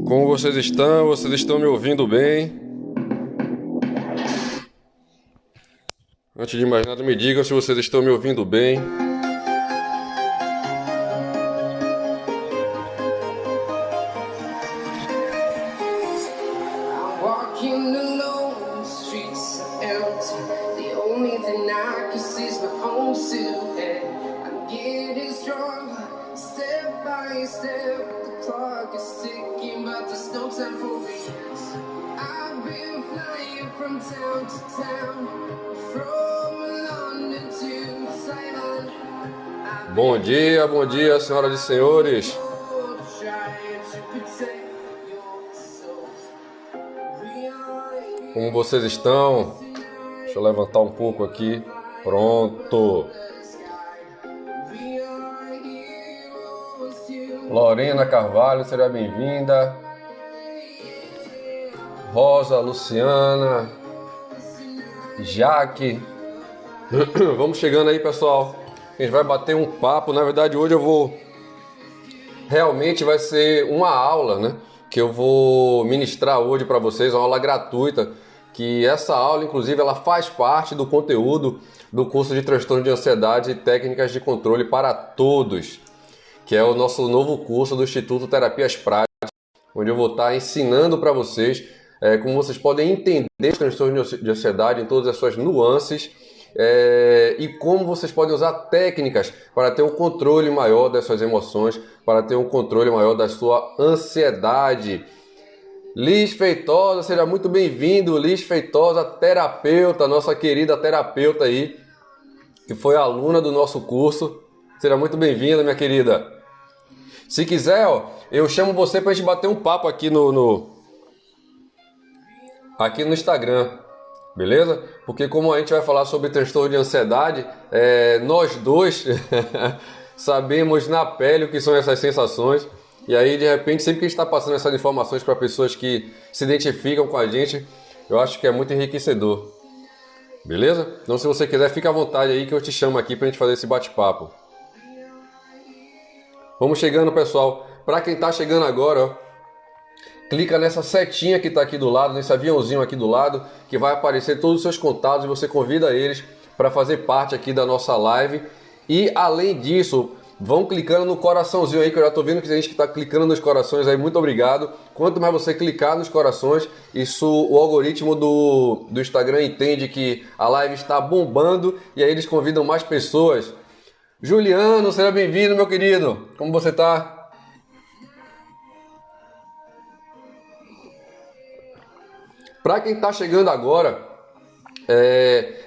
Como vocês estão? Vocês estão me ouvindo bem? Antes de mais nada, me digam se vocês estão me ouvindo bem. Bom dia, senhoras e senhores. Como vocês estão? Deixa eu levantar um pouco aqui. Pronto. Lorena Carvalho, seja bem-vinda. Rosa, Luciana, Jaque. Vamos chegando aí, pessoal. A gente vai bater um papo. Na verdade, hoje realmente vai ser uma aula, né? Que eu vou ministrar hoje para vocês, uma aula gratuita. Que essa aula, inclusive, ela faz parte do conteúdo do curso de transtorno de ansiedade e técnicas de controle para todos, que é o nosso novo curso do Instituto Terapias Práticas, onde eu vou estar ensinando para vocês como vocês podem entender os transtornos de ansiedade em todas as suas nuances, e como vocês podem usar técnicas para ter um controle maior das suas emoções, para ter um controle maior da sua ansiedade. Liz Feitosa, seja muito bem-vindo. Liz Feitosa, terapeuta, nossa querida terapeuta aí, que foi aluna do nosso curso. Seja muito bem-vinda, minha querida. Se quiser, eu chamo você para a gente bater um papo aqui aqui no Instagram. Beleza? Porque como a gente vai falar sobre transtorno de ansiedade, nós dois sabemos na pele o que são essas sensações. E aí, de repente, sempre que a gente está passando essas informações para pessoas que se identificam com a gente, eu acho que é muito enriquecedor. Beleza? Então, se você quiser, fica à vontade aí que eu te chamo aqui para a gente fazer esse bate-papo. Vamos chegando, pessoal. Para quem está chegando agora, clica nessa setinha que está aqui do lado, nesse aviãozinho aqui do lado, que vai aparecer todos os seus contatos e você convida eles para fazer parte aqui da nossa live. E além disso, vão clicando no coraçãozinho aí, que eu já estou vendo que tem gente que está clicando nos corações aí, muito obrigado. Quanto mais você clicar nos corações, isso o algoritmo do Instagram entende que a live está bombando e aí eles convidam mais pessoas. Juliano, seja bem-vindo, meu querido. Como você está? Para quem está chegando agora,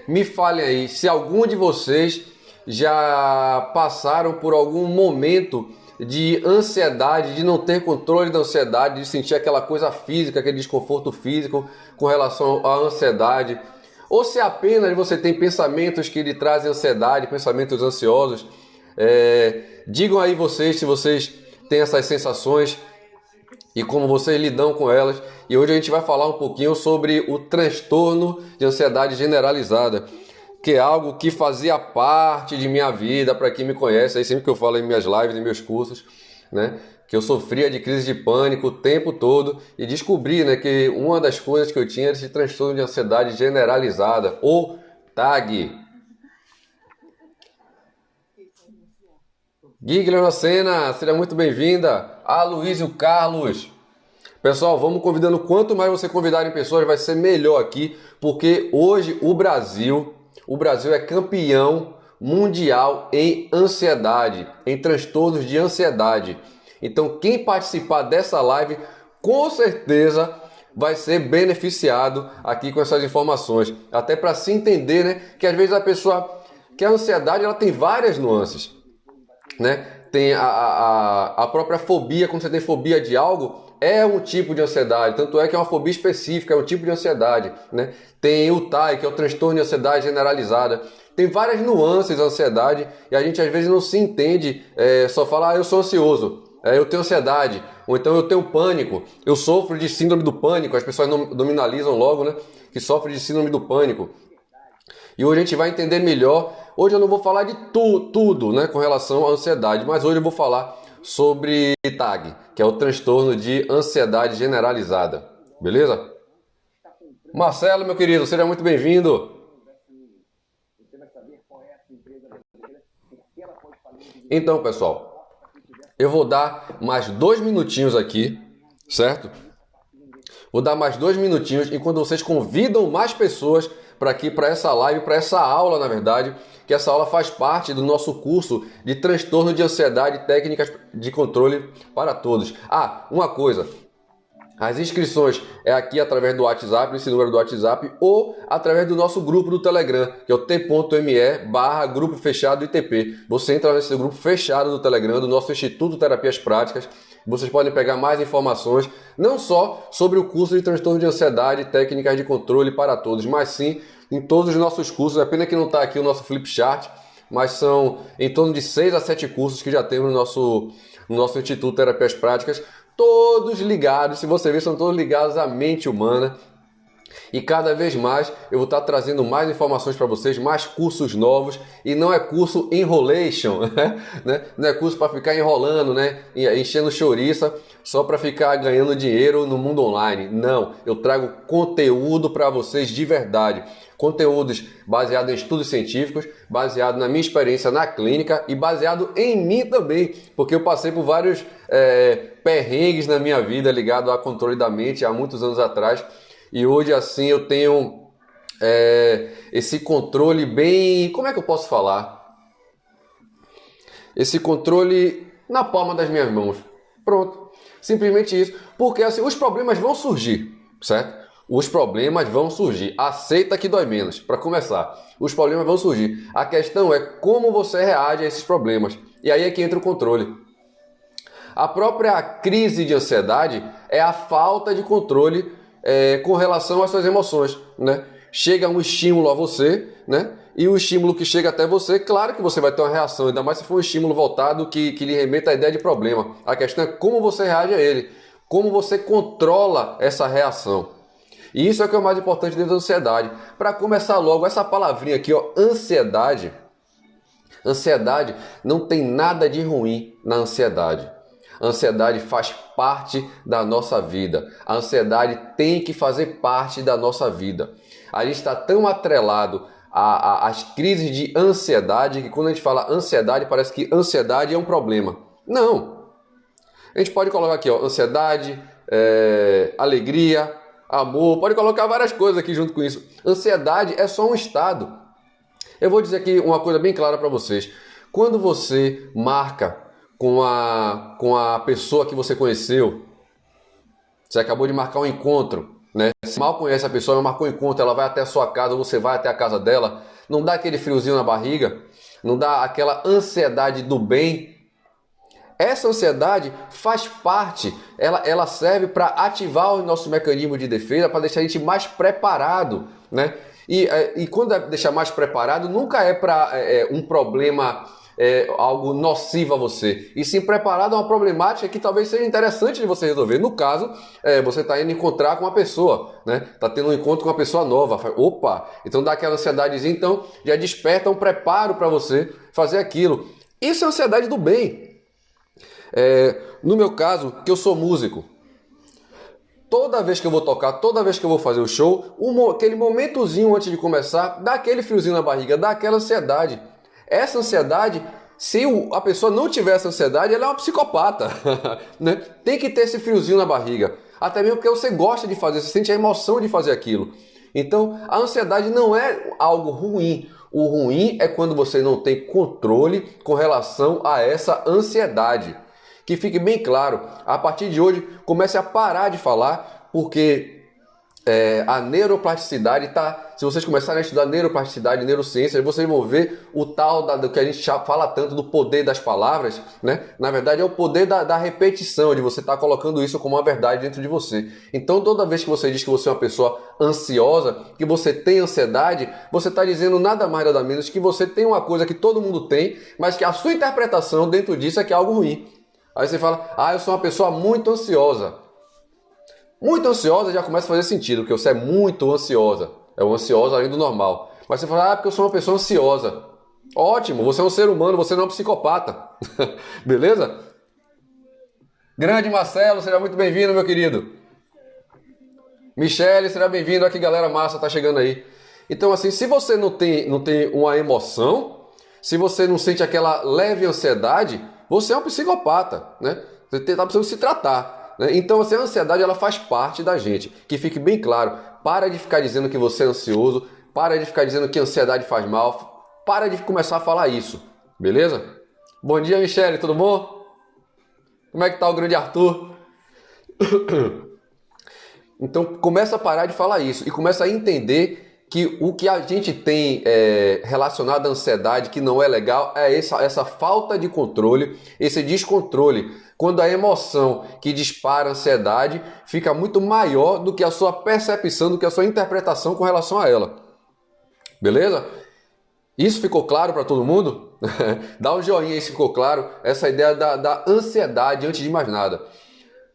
me falem aí se algum de vocês já passaram por algum momento de ansiedade, de não ter controle da ansiedade, de sentir aquela coisa física, aquele desconforto físico com relação à ansiedade, ou se apenas você tem pensamentos que lhe trazem ansiedade, pensamentos ansiosos. Digam aí vocês se vocês têm essas sensações e como vocês lidam com elas. E hoje a gente vai falar um pouquinho sobre o transtorno de ansiedade generalizada, que é algo que fazia parte de minha vida. Para quem me conhece, aí sempre que eu falo em minhas lives, em meus cursos, né, que eu sofria de crise de pânico o tempo todo e descobri, né, que uma das coisas que eu tinha era esse transtorno de ansiedade generalizada, ou TAG. Guilherme Sena, seja muito bem-vinda. Aloysio Carlos. Pessoal, vamos convidando. Quanto mais você convidarem pessoas, vai ser melhor aqui, porque hoje o Brasil é campeão mundial em ansiedade, em transtornos de ansiedade. Então, quem participar dessa live, com certeza vai ser beneficiado aqui com essas informações. Até para se entender, né, que às vezes que a ansiedade ela tem várias nuances, né? Tem a própria fobia. Quando você tem fobia de algo, é um tipo de ansiedade, tanto é que é uma fobia específica, é um tipo de ansiedade, né? Tem o TAI, que é o transtorno de ansiedade generalizada. Tem várias nuances da ansiedade e a gente às vezes não se entende, só fala, eu sou ansioso, eu tenho ansiedade, ou então eu tenho pânico, eu sofro de síndrome do pânico. As pessoas nominalizam logo, né, que sofre de síndrome do pânico. E hoje a gente vai entender melhor. Hoje eu não vou falar de tudo, né, com relação à ansiedade, mas hoje eu vou falar sobre TAG, que é o transtorno de ansiedade generalizada. Beleza? Marcelo, meu querido, seja muito bem-vindo. Então, pessoal, eu vou dar mais 2 minutinhos aqui, certo? Vou dar mais 2 minutinhos enquanto vocês convidam mais pessoas para essa live, para essa aula, na verdade, que essa aula faz parte do nosso curso de transtorno de ansiedade e técnicas de controle para todos. Ah, uma coisa, as inscrições é aqui através do WhatsApp, esse número do WhatsApp, ou através do nosso grupo do Telegram, que é o t.me/grupo fechado ITP. Você entra nesse grupo fechado do Telegram, do nosso Instituto Terapias Práticas. Vocês podem pegar mais informações, não só sobre o curso de transtorno de ansiedade e técnicas de controle para todos, mas sim em todos os nossos cursos. É pena que não está aqui o nosso flip chart, mas são em torno de 6 a 7 cursos que já temos no nosso Instituto Terapias Práticas, todos ligados, se você ver, são todos ligados à mente humana. E cada vez mais eu vou estar trazendo mais informações para vocês, mais cursos novos. E não é curso enrolation, né? Não é curso para ficar enrolando, né? Enchendo chouriça só para ficar ganhando dinheiro no mundo online. Não, eu trago conteúdo para vocês de verdade. Conteúdos baseados em estudos científicos, baseado na minha experiência na clínica e baseado em mim também, porque eu passei por vários perrengues na minha vida ligado a controle da mente há muitos anos atrás. E hoje, assim, eu tenho esse controle bem... Como é que eu posso falar? Esse controle na palma das minhas mãos. Pronto. Simplesmente isso. Porque, assim, os problemas vão surgir, certo? Os problemas vão surgir. Aceita que dói menos, para começar. Os problemas vão surgir. A questão é como você reage a esses problemas. E aí é que entra o controle. A própria crise de ansiedade é a falta de controle com relação às suas emoções, né? Chega um estímulo a você, né? E o estímulo que chega até você, claro que você vai ter uma reação, ainda mais se for um estímulo voltado que lhe remeta à ideia de problema. A questão é como você reage a ele, como você controla essa reação. E isso é o que é o mais importante dentro da ansiedade. Para começar logo, essa palavrinha aqui, ó, ansiedade. Ansiedade não tem nada de ruim na ansiedade. A ansiedade faz parte da nossa vida. A ansiedade tem que fazer parte da nossa vida. A gente está tão atrelado às crises de ansiedade que quando a gente fala ansiedade, parece que ansiedade é um problema. Não. A gente pode colocar aqui, ó, ansiedade, alegria, amor, pode colocar várias coisas aqui junto com isso. Ansiedade é só um estado. Eu vou dizer aqui uma coisa bem clara para vocês. Quando você marca com a pessoa que você conheceu, você acabou de marcar um encontro, né? Você mal conhece a pessoa, ela marcou um encontro, ela vai até a sua casa, você vai até a casa dela, não dá aquele friozinho na barriga, não dá aquela ansiedade do bem. Essa ansiedade faz parte, ela serve para ativar o nosso mecanismo de defesa, para deixar a gente mais preparado, né? E quando é deixar mais preparado, nunca é para um problema, algo nocivo a você. E sim, preparado é uma problemática que talvez seja interessante de você resolver. No caso, você está indo encontrar com uma pessoa, né? Está tendo um encontro com uma pessoa nova. Opa! Então dá aquela ansiedadezinha, então já desperta um preparo para você fazer aquilo. Isso é ansiedade do bem. No meu caso, que eu sou músico, toda vez que eu vou tocar, toda vez que eu vou fazer o show, aquele momentozinho antes de começar, dá aquele friozinho na barriga, dá aquela ansiedade. Essa ansiedade, se a pessoa não tiver essa ansiedade, ela é uma psicopata. Né? Tem que ter esse friozinho na barriga. Até mesmo porque você gosta de fazer, você sente a emoção de fazer aquilo. Então, a ansiedade não é algo ruim. O ruim é quando você não tem controle com relação a essa ansiedade. Que fique bem claro, a partir de hoje, comece a parar de falar, porque a neuroplasticidade se vocês começarem a estudar neuroplasticidade, neurociência, vocês vão ver o tal do que a gente fala tanto do poder das palavras, né? Na verdade é o poder da repetição, de você estar colocando isso como uma verdade dentro de você. Então toda vez que você diz que você é uma pessoa ansiosa, que você tem ansiedade, você está dizendo nada mais nada menos que você tem uma coisa que todo mundo tem, mas que a sua interpretação dentro disso é que é algo ruim. Aí você fala, eu sou uma pessoa muito ansiosa. Muito ansiosa já começa a fazer sentido, porque você é muito ansiosa. É uma ansiosa além do normal. Mas você fala, porque eu sou uma pessoa ansiosa. Ótimo, você é um ser humano, você não é um psicopata. Beleza? Grande Marcelo, seja muito bem-vindo, meu querido. Michele, seja bem-vindo. Aqui, galera massa, tá chegando aí. Então, assim, se você não tem uma emoção, se você não sente aquela leve ansiedade, você é um psicopata, né? Você tá precisando se tratar, né? Então, assim, a ansiedade, ela faz parte da gente. Que fique bem claro. Para de ficar dizendo que você é ansioso, para de ficar dizendo que a ansiedade faz mal, para de começar a falar isso, beleza? Bom dia, Michele, tudo bom? Como é que tá o grande Arthur? Então começa a parar de falar isso e começa a entender que o que a gente tem relacionado à ansiedade que não é legal é essa falta de controle, esse descontrole. Quando a emoção que dispara a ansiedade fica muito maior do que a sua percepção, do que a sua interpretação com relação a ela. Beleza? Isso ficou claro para todo mundo? Dá um joinha aí se ficou claro. Essa ideia da ansiedade antes de mais nada.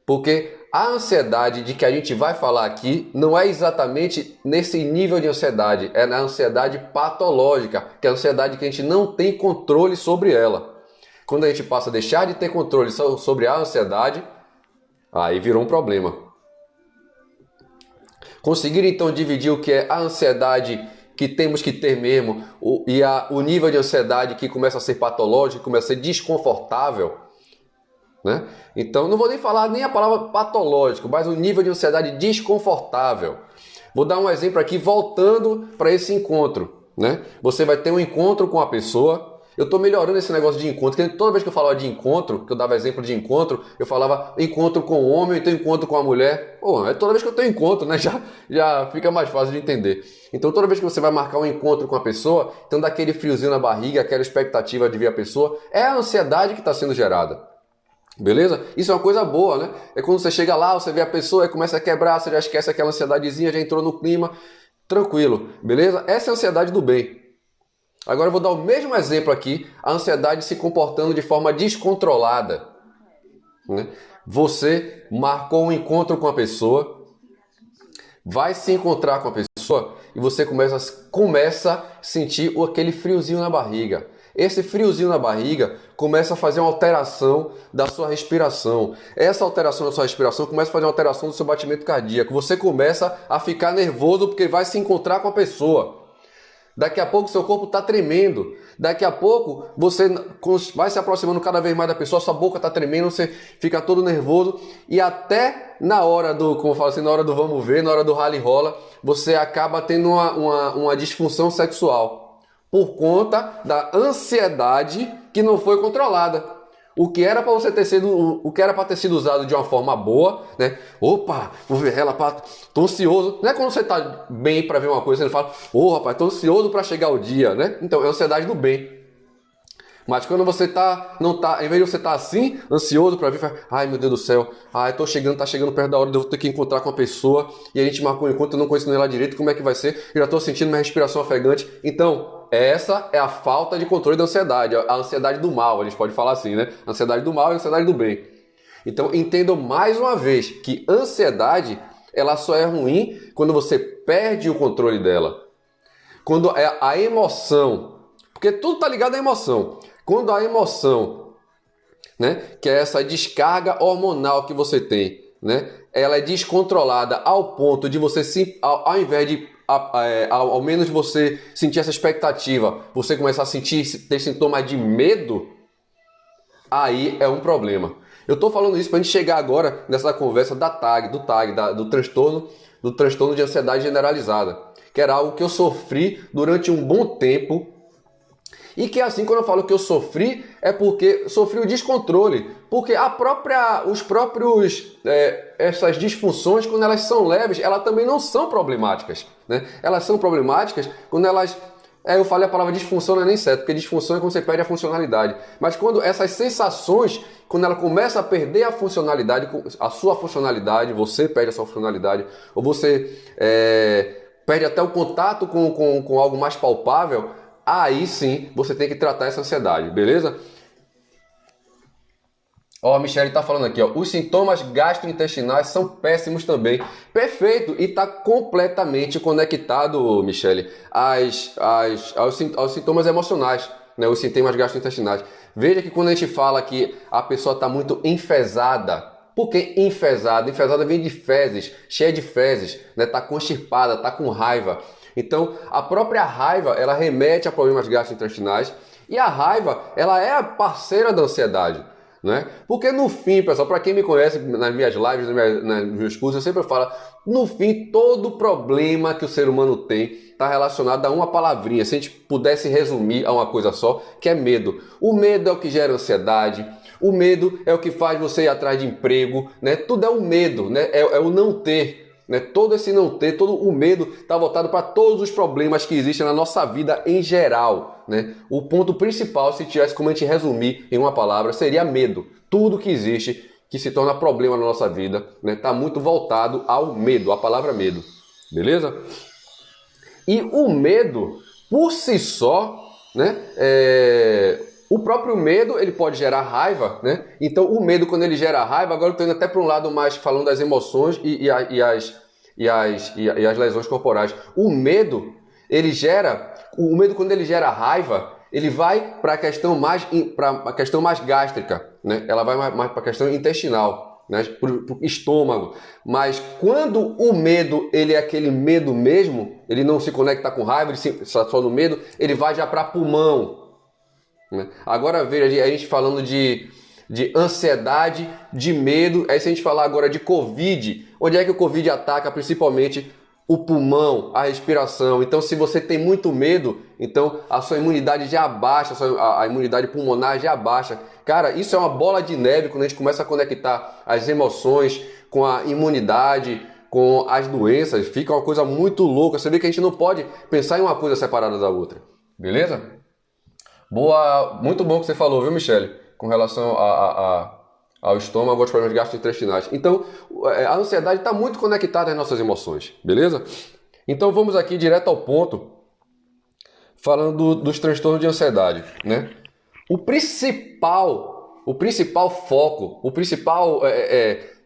Porque a ansiedade de que a gente vai falar aqui não é exatamente nesse nível de ansiedade, é na ansiedade patológica, que é a ansiedade que a gente não tem controle sobre ela. Quando a gente passa a deixar de ter controle sobre a ansiedade, aí virou um problema. Conseguir então dividir o que é a ansiedade que temos que ter mesmo e o nível de ansiedade que começa a ser patológico, começa a ser desconfortável, né? Então não vou nem falar nem a palavra patológico, mas o nível de ansiedade desconfortável. Vou dar um exemplo aqui voltando para esse encontro, né? Você vai ter um encontro com a pessoa. Eu estou melhorando esse negócio de encontro, porque toda vez que eu falava de encontro, que eu dava exemplo de encontro, eu falava encontro com o homem, então encontro com a mulher. Pô, é toda vez que eu tenho encontro, né? Já fica mais fácil de entender. Então toda vez que você vai marcar um encontro com a pessoa, então dá aquele friozinho na barriga, aquela expectativa de ver a pessoa, é a ansiedade que está sendo gerada. Beleza? Isso é uma coisa boa, né? É quando você chega lá, você vê a pessoa e começa a quebrar, você já esquece aquela ansiedadezinha, já entrou no clima, tranquilo, beleza? Essa é a ansiedade do bem. Agora eu vou dar o mesmo exemplo aqui, a ansiedade se comportando de forma descontrolada, né? Você marcou um encontro com a pessoa, vai se encontrar com a pessoa e você começa a sentir aquele friozinho na barriga. Esse friozinho na barriga começa a fazer uma alteração da sua respiração. Essa alteração da sua respiração começa a fazer uma alteração do seu batimento cardíaco. Você começa a ficar nervoso porque vai se encontrar com a pessoa. Daqui a pouco seu corpo está tremendo. Daqui a pouco você vai se aproximando cada vez mais da pessoa, sua boca está tremendo, você fica todo nervoso. E até na hora do, como eu falo assim, na hora do vamos ver, na hora do rally rola, você acaba tendo uma disfunção sexual. Por conta da ansiedade que não foi controlada. O que era para você ter sido, o que era para ter sido usado de uma forma boa, né? Opa, vou ver ela, tô ansioso. Não é quando você tá bem para ver uma coisa, você fala, rapaz, tô ansioso para chegar o dia, né? Então, é ansiedade do bem. Mas quando você não tá, em vez de você estar assim, ansioso para ver, ai meu Deus do céu, tá chegando perto da hora de eu ter que encontrar com a pessoa, e a gente marcou um encontro, eu não conheço ela direito, como é que vai ser? Eu já tô sentindo minha respiração ofegante. Então, essa é a falta de controle da ansiedade, a ansiedade do mal, a gente pode falar assim, né? A ansiedade do mal e a ansiedade do bem. Então, entendam mais uma vez que ansiedade, ela só é ruim quando você perde o controle dela. Quando é a emoção, porque tudo tá ligado à emoção. Quando a emoção, né, que é essa descarga hormonal que você tem, né, ela é descontrolada ao ponto de você, ao invés de, ao menos de você sentir essa expectativa, você começar a ter sintomas de medo, aí é um problema. Eu estou falando isso para a gente chegar agora nessa conversa do transtorno de ansiedade generalizada, que era algo que eu sofri durante um bom tempo. E que assim, quando eu falo que eu sofri, é porque sofri o descontrole. Porque essas disfunções, quando elas são leves, elas também não são problemáticas, né? Elas são problemáticas quando elas... eu falei a palavra disfunção, não é nem certo, porque disfunção é quando você perde a funcionalidade. Mas quando essas sensações, quando ela começa a perder a funcionalidade, a sua funcionalidade, você perde a sua funcionalidade, ou você perde até o contato com algo mais palpável, aí sim você tem que tratar essa ansiedade, beleza? Ó, a Michele tá falando aqui, ó, os sintomas gastrointestinais são péssimos também. Perfeito, e tá completamente conectado, Michele, aos sintomas emocionais, né, os sintomas gastrointestinais. Veja que quando a gente fala que a pessoa está muito enfesada, por que enfesada? Enfesada vem de fezes, cheia de fezes, né? Está constipada, está com raiva. Então, a própria raiva, ela remete a problemas gastrointestinais e a raiva, ela é a parceira da ansiedade, né? Porque no fim, pessoal, para quem me conhece nas minhas lives, nos meus cursos, eu sempre falo, no fim, todo problema que o ser humano tem está relacionado a uma palavrinha. Se a gente pudesse resumir a uma coisa só, que é medo. O medo é o que gera ansiedade, o medo é o que faz você ir atrás de emprego, né? Tudo é o medo, né? É o não ter. Né? Todo esse não ter, todo o medo está voltado para todos os problemas que existem na nossa vida em geral. Né? O ponto principal, se tivesse como a gente resumir em uma palavra, seria medo. Tudo que existe que se torna problema na nossa vida está muito voltado ao medo, a palavra medo. Beleza? E o medo, por si só, né, o próprio medo ele pode gerar raiva, né? Então o medo, quando ele gera raiva, agora eu estou indo até para um lado mais falando das emoções e as lesões corporais. O medo quando ele gera raiva, ele vai para a questão mais gástrica, né? Ela vai mais para a questão intestinal, né? Para o estômago. Mas quando o medo ele é aquele medo mesmo, ele não se conecta com raiva, ele só no medo, ele vai já para pulmão. Agora veja, a gente falando de ansiedade, de medo. Aí se a gente falar agora de Covid, onde é que o Covid ataca principalmente o pulmão, a respiração. Então se você tem muito medo, então a sua imunidade já baixa, a imunidade pulmonar já baixa. Cara, isso é uma bola de neve quando a gente começa a conectar as emoções com a imunidade, com as doenças. Fica uma coisa muito louca. Você vê que a gente não pode pensar em uma coisa separada da outra. Beleza? Boa, muito bom que você falou, viu, Michele? Com relação ao estômago, aos problemas gastrointestinais. Então, a ansiedade está muito conectada às nossas emoções, beleza? Então, vamos aqui direto ao ponto, falando dos transtornos de ansiedade, né? O principal foco, o principal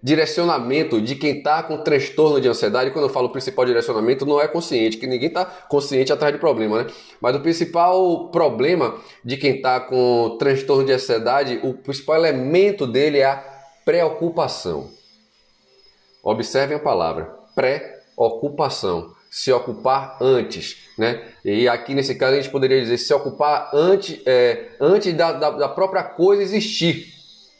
direcionamento de quem está com transtorno de ansiedade, quando eu falo principal direcionamento, não é consciente, que ninguém está consciente atrás de problema, né? Mas o principal problema de quem está com transtorno de ansiedade, o principal elemento dele é a preocupação. Observem a palavra, preocupação. Se ocupar antes, né? E aqui nesse caso a gente poderia dizer se ocupar antes da própria coisa existir.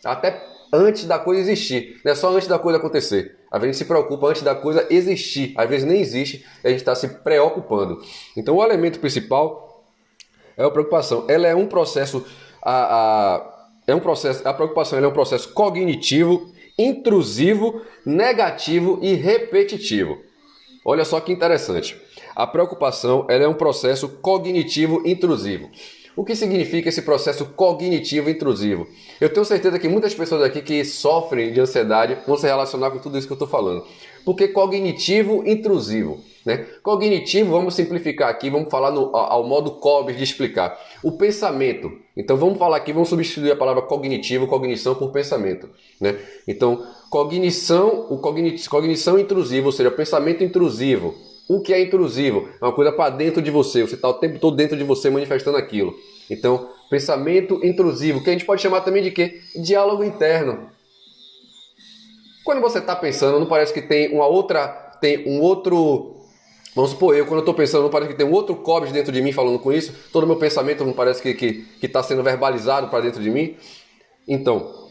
Até antes da coisa existir, não é só antes da coisa acontecer. Às vezes a gente se preocupa antes da coisa existir, às vezes nem existe, a gente está se preocupando. Então o elemento principal é a preocupação. Ela é um processo, a preocupação ela é um processo cognitivo, intrusivo, negativo e repetitivo. Olha só que interessante. A preocupação ela é um processo cognitivo intrusivo. O que significa esse processo cognitivo intrusivo? Eu tenho certeza que muitas pessoas aqui que sofrem de ansiedade vão se relacionar com tudo isso que eu estou falando. Porque cognitivo intrusivo, né? Cognitivo, vamos simplificar aqui, vamos falar ao modo Cobbs de explicar. O pensamento. Então vamos falar aqui, vamos substituir a palavra cognitivo, cognição por pensamento, né? Então, cognição intrusiva, ou seja, pensamento intrusivo. O que é intrusivo? É uma coisa para dentro de você. Você está o tempo todo dentro de você manifestando aquilo. Então, pensamento intrusivo, que a gente pode chamar também de quê? Diálogo interno. Quando você está pensando, não parece que tem um outro... Vamos supor, quando eu estou pensando, não parece que tem um outro Cobbs dentro de mim falando com isso? Todo o meu pensamento não parece que está sendo verbalizado para dentro de mim? Então,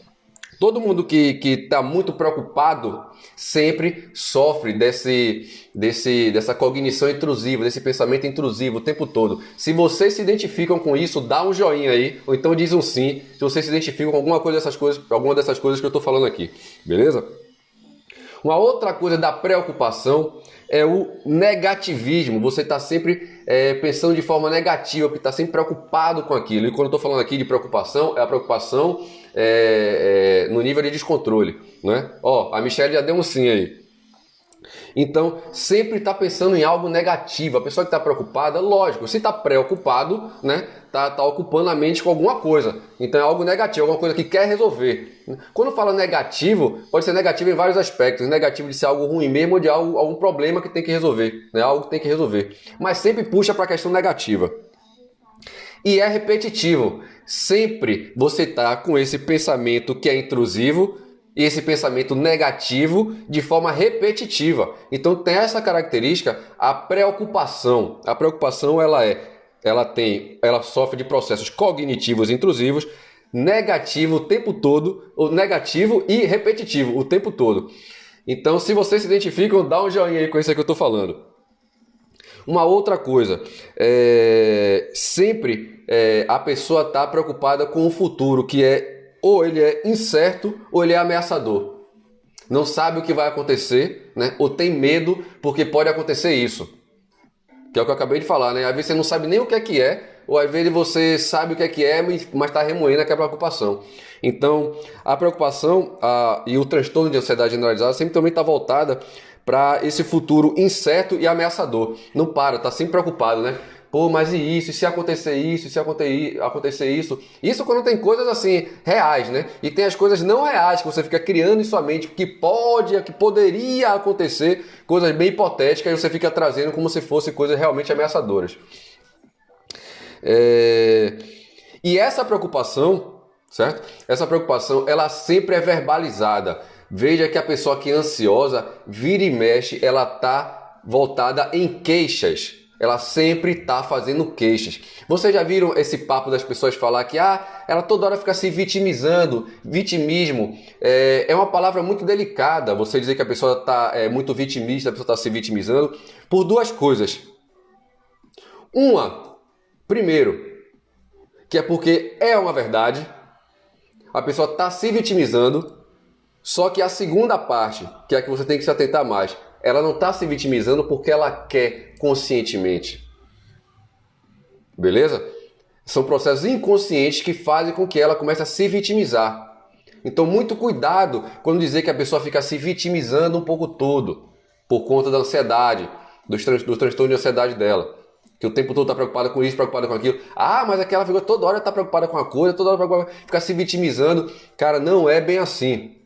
todo mundo que está muito preocupado sempre sofre dessa cognição intrusiva, desse pensamento intrusivo o tempo todo. Se vocês se identificam com isso, dá um joinha aí, ou então diz um sim, se vocês se identificam com alguma dessas coisas que eu estou falando aqui, beleza? Uma outra coisa da preocupação é o negativismo. Você está sempre pensando de forma negativa, porque está sempre preocupado com aquilo. E quando eu estou falando aqui de preocupação, é a preocupação no nível de descontrole, né? Ó, a Michelle já deu um sim aí. Então, sempre está pensando em algo negativo. A pessoa que está preocupada, lógico, se está preocupado, né, tá ocupando a mente com alguma coisa. Então é algo negativo, alguma coisa que quer resolver. Quando fala negativo, pode ser negativo em vários aspectos. Negativo de ser algo ruim mesmo ou de algum problema que tem que resolver, né? Algo que tem que resolver. Mas sempre puxa para a questão negativa. E é repetitivo. sempre você está com esse pensamento que é intrusivo e esse pensamento negativo de forma repetitiva. Então tem essa característica, a preocupação. A preocupação ela sofre de processos cognitivos intrusivos, negativo o tempo todo, ou negativo e repetitivo o tempo todo. Então, se vocês se identificam, dá um joinha aí com isso que eu estou falando. Uma outra coisa, sempre a pessoa está preocupada com o futuro, que ou ele é incerto ou ele é ameaçador. Não sabe o que vai acontecer, né? Ou tem medo porque pode acontecer isso. Que é o que eu acabei de falar, né? Às vezes você não sabe nem o que é, ou às vezes você sabe o que é, mas está remoendo aquela preocupação. Então, a preocupação e o transtorno de ansiedade generalizada sempre também está voltada para esse futuro incerto e ameaçador. Não para, está sempre preocupado, né? Pô, mas e isso? E se acontecer isso? E se acontecer isso? Isso quando tem coisas assim, reais, né? E tem as coisas não reais que você fica criando em sua mente, que poderia acontecer, coisas bem hipotéticas, e você fica trazendo como se fossem coisas realmente ameaçadoras. E essa preocupação, certo? Essa preocupação, ela sempre é verbalizada. Veja que a pessoa que é ansiosa, vira e mexe, ela está voltada em queixas. Ela sempre está fazendo queixas. Vocês já viram esse papo das pessoas falar que ela toda hora fica se vitimizando? Vitimismo é uma palavra muito delicada. Você dizer que a pessoa está muito vitimista, a pessoa está se vitimizando por duas coisas. Primeiro, que é porque é uma verdade, a pessoa está se vitimizando, só que a segunda parte, que é a que você tem que se atentar mais, ela não está se vitimizando porque ela quer conscientemente. Beleza? São processos inconscientes que fazem com que ela comece a se vitimizar. Então, muito cuidado quando dizer que a pessoa fica se vitimizando um pouco todo, por conta da ansiedade, do transtorno de ansiedade dela. Que o tempo todo está preocupada com isso, preocupada com aquilo. Mas aquela figura toda hora está preocupada com a coisa, toda hora preocupada, fica se vitimizando. Cara, não é bem assim.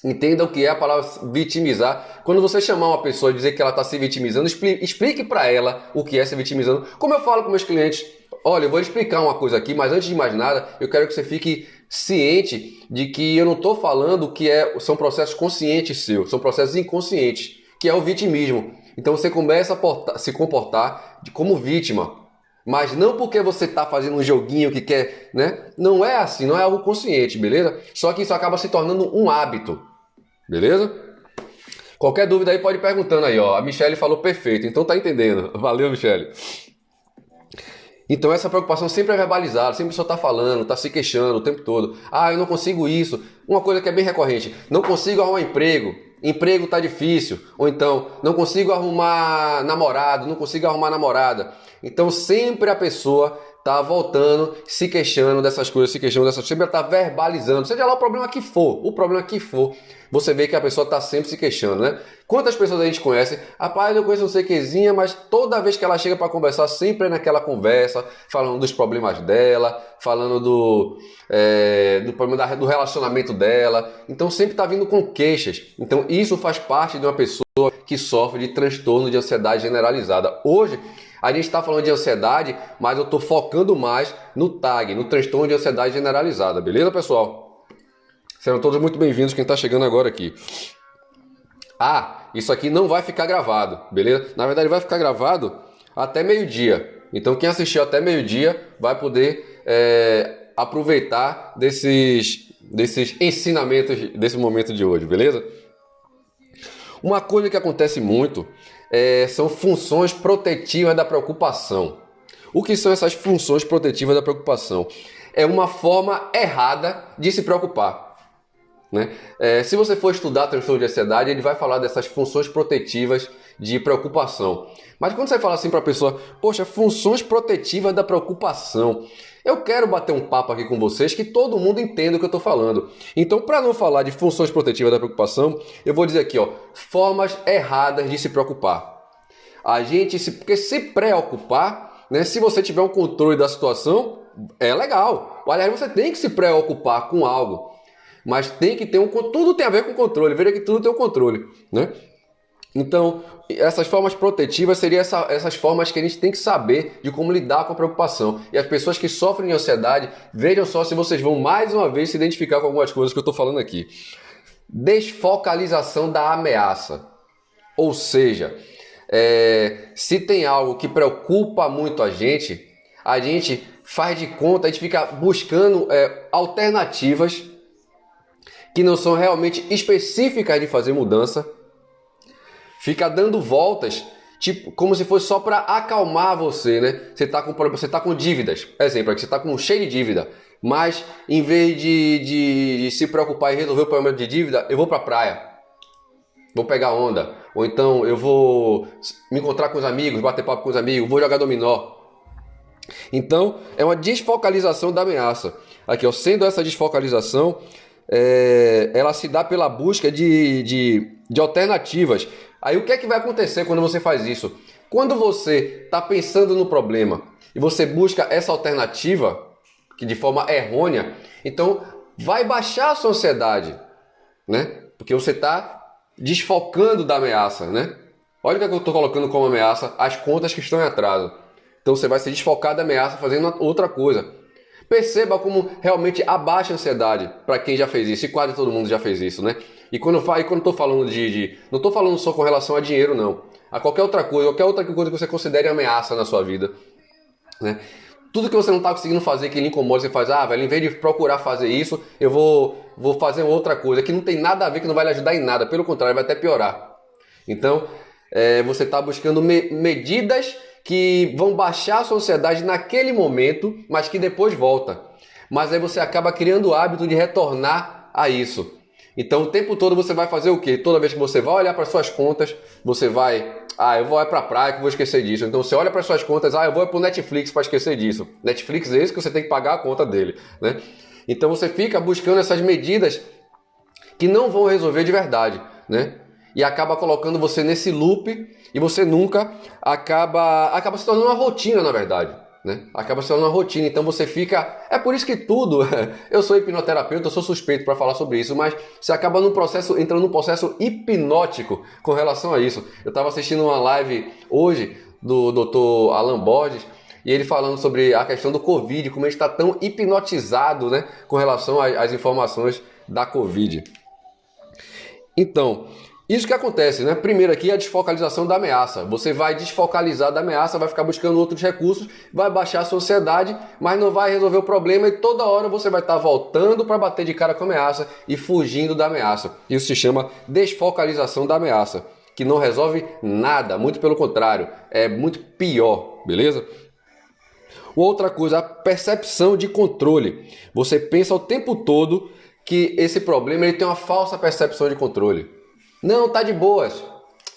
Entenda o que é a palavra vitimizar. Quando você chamar uma pessoa e dizer que ela está se vitimizando, explique para ela o que é se vitimizando. Como eu falo com meus clientes, olha, eu vou explicar uma coisa aqui, mas antes de mais nada, eu quero que você fique ciente de que eu não estou falando que são processos conscientes seus, são processos inconscientes, que é o vitimismo. Então você começa a se comportar como vítima, mas não porque você está fazendo um joguinho que quer, né? Não é assim, não é algo consciente, beleza? Só que isso acaba se tornando um hábito, beleza? Qualquer dúvida aí pode ir perguntando aí, ó. A Michelle falou perfeito, então tá entendendo. Valeu, Michelle. Então essa preocupação sempre é verbalizada, sempre a pessoa está falando, está se queixando o tempo todo. Eu não consigo isso. Uma coisa que é bem recorrente, não consigo arrumar emprego está difícil. Ou então, não consigo arrumar namorado, não consigo arrumar namorada. Então sempre a pessoa está voltando, se queixando dessas coisas, sempre está verbalizando, seja lá o problema que for, você vê que a pessoa está sempre se queixando, né? Quantas pessoas a gente conhece? Rapaz, eu conheço não sei quezinha, mas toda vez que ela chega para conversar, sempre é naquela conversa, falando dos problemas dela, falando do problema do relacionamento dela. Então sempre está vindo com queixas. Então isso faz parte de uma pessoa que sofre de transtorno de ansiedade generalizada. Hoje a gente está falando de ansiedade, mas eu estou focando mais no TAG, no transtorno de ansiedade generalizada. Beleza, pessoal? Serão todos muito bem-vindos quem está chegando agora aqui. Isso aqui não vai ficar gravado, beleza? Na verdade vai ficar gravado até meio-dia. Então quem assistiu até meio-dia vai poder aproveitar desses ensinamentos desse momento de hoje, beleza? Uma coisa que acontece muito são funções protetivas da preocupação. O que são essas funções protetivas da preocupação? É uma forma errada de se preocupar. Né? Se você for estudar transtorno de ansiedade, ele vai falar dessas funções protetivas de preocupação. Mas quando você fala assim para a pessoa, poxa, funções protetivas da preocupação, eu quero bater um papo aqui com vocês que todo mundo entenda o que eu estou falando. Então, para não falar de funções protetivas da preocupação, eu vou dizer aqui, formas erradas de se preocupar. Porque se preocupar, né, se você tiver um controle da situação, é legal. Aliás, você tem que se preocupar com algo. Mas tem que ter tudo tem a ver com controle. Veja que tudo tem um controle, né? Então, essas formas protetivas seriam essas formas que a gente tem que saber de como lidar com a preocupação. E as pessoas que sofrem de ansiedade, vejam só se vocês vão mais uma vez se identificar com algumas coisas que eu estou falando aqui. Desfocalização da ameaça. Ou seja, se tem algo que preocupa muito a gente faz de conta, a gente fica buscando alternativas que não são realmente específicas de fazer mudança. Fica dando voltas, tipo, como se fosse só para acalmar você, né? Você tá com dívidas, exemplo, aqui você tá com cheio de dívida, mas em vez de se preocupar em resolver o problema de dívida, eu vou para a praia, vou pegar onda, ou então eu vou me encontrar com os amigos, bater papo com os amigos, vou jogar dominó. Então, é uma desfocalização da ameaça. Aqui, ó, sendo essa desfocalização, ela se dá pela busca de alternativas. Aí o que é que vai acontecer quando você faz isso? Quando você está pensando no problema e você busca essa alternativa, que de forma errônea, então vai baixar a sua ansiedade, né? Porque você está desfocando da ameaça, né? Olha o que eu estou colocando como ameaça, as contas que estão em atraso. Então você vai se desfocar da ameaça fazendo outra coisa. Perceba como realmente abaixa a ansiedade para quem já fez isso, e quase todo mundo já fez isso, né? E quando eu estou falando não estou falando só com relação a dinheiro, não. A qualquer outra coisa que você considere ameaça na sua vida, né? Tudo que você não está conseguindo fazer, que lhe incomoda, você faz, velho, em vez de procurar fazer isso, eu vou fazer outra coisa, que não tem nada a ver, que não vai lhe ajudar em nada, pelo contrário, vai até piorar. Então, você está buscando medidas que vão baixar a sua ansiedade naquele momento, mas que depois volta. Mas aí você acaba criando o hábito de retornar a isso. Então o tempo todo você vai fazer o quê? Toda vez que você vai olhar para suas contas, você vai, eu vou para a praia que vou esquecer disso. Então você olha para suas contas, eu vou para o Netflix para esquecer disso. Netflix é esse que você tem que pagar a conta dele, né? Então você fica buscando essas medidas que não vão resolver de verdade, né? E acaba colocando você nesse loop e você nunca acaba se tornando uma rotina, na verdade, né? Acaba se tornando uma rotina, então você fica... É por isso que tudo... Eu sou hipnoterapeuta, eu sou suspeito para falar sobre isso, mas você acaba entrando num processo hipnótico com relação a isso. Eu estava assistindo uma live hoje do Dr. Alan Borges, e ele falando sobre a questão do Covid, como ele está tão hipnotizado, né, com relação às informações da Covid. Então... Isso que acontece, né? Primeiro aqui a desfocalização da ameaça. Você vai desfocalizar da ameaça, vai ficar buscando outros recursos, vai baixar a sua ansiedade, mas não vai resolver o problema e toda hora você vai estar voltando para bater de cara com a ameaça e fugindo da ameaça. Isso se chama desfocalização da ameaça, que não resolve nada, muito pelo contrário, é muito pior, beleza? Outra coisa, a percepção de controle. Você pensa o tempo todo que esse problema ele tem uma falsa percepção de controle. Não, tá de boas.